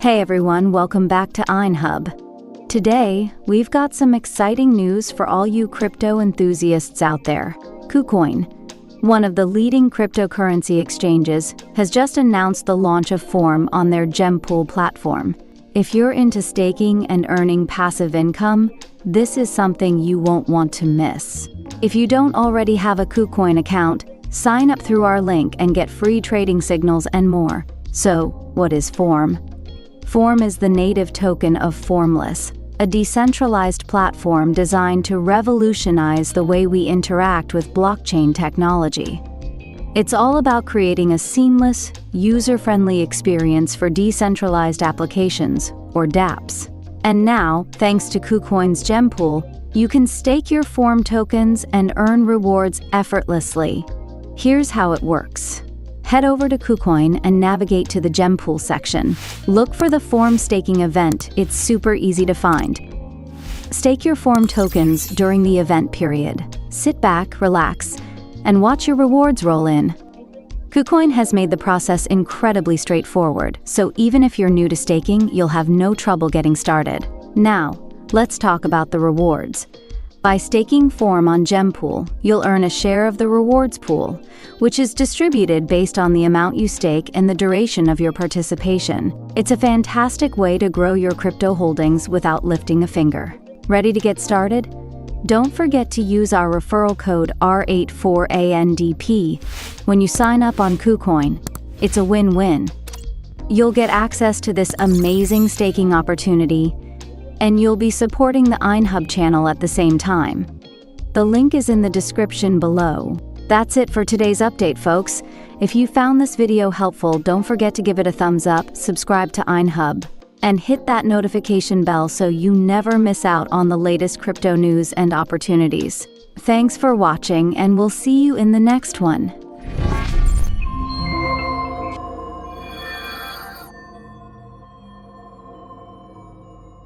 Hey everyone, welcome back to Inehub. Today, we've got some exciting news for all you crypto enthusiasts out there. KuCoin, one of the leading cryptocurrency exchanges, has just announced the launch of Form on their GemPool platform. If you're into staking and earning passive income, this is something you won't want to miss. If you don't already have a KuCoin account, sign up through our link and get free trading signals and more. So, what is Form? Form is the native token of Formless, a decentralized platform designed to revolutionize the way we interact with blockchain technology. It's all about creating a seamless, user-friendly experience for decentralized applications, or dApps. And now, thanks to KuCoin's GemPool, you can stake your Form tokens and earn rewards effortlessly. Here's how it works. Head over to KuCoin and navigate to the GemPool section. Look for the Form staking event. It's super easy to find. Stake your Form tokens during the event period. Sit back, relax, and watch your rewards roll in. KuCoin has made the process incredibly straightforward, so even if you're new to staking, you'll have no trouble getting started. Now, let's talk about the rewards. By staking Form on GemPool, you'll earn a share of the rewards pool, which is distributed based on the amount you stake and the duration of your participation. It's a fantastic way to grow your crypto holdings without lifting a finger. Ready to get started? Don't forget to use our referral code R84ANDP when you sign up on KuCoin. It's a win-win. You'll get access to this amazing staking opportunity, and you'll be supporting the Inehub channel at the same time. The link is in the description below. That's it for today's update, folks. If you found this video helpful, don't forget to give it a thumbs up, subscribe to Inehub, and hit that notification bell so you never miss out on the latest crypto news and opportunities. Thanks for watching, and we'll see you in the next one.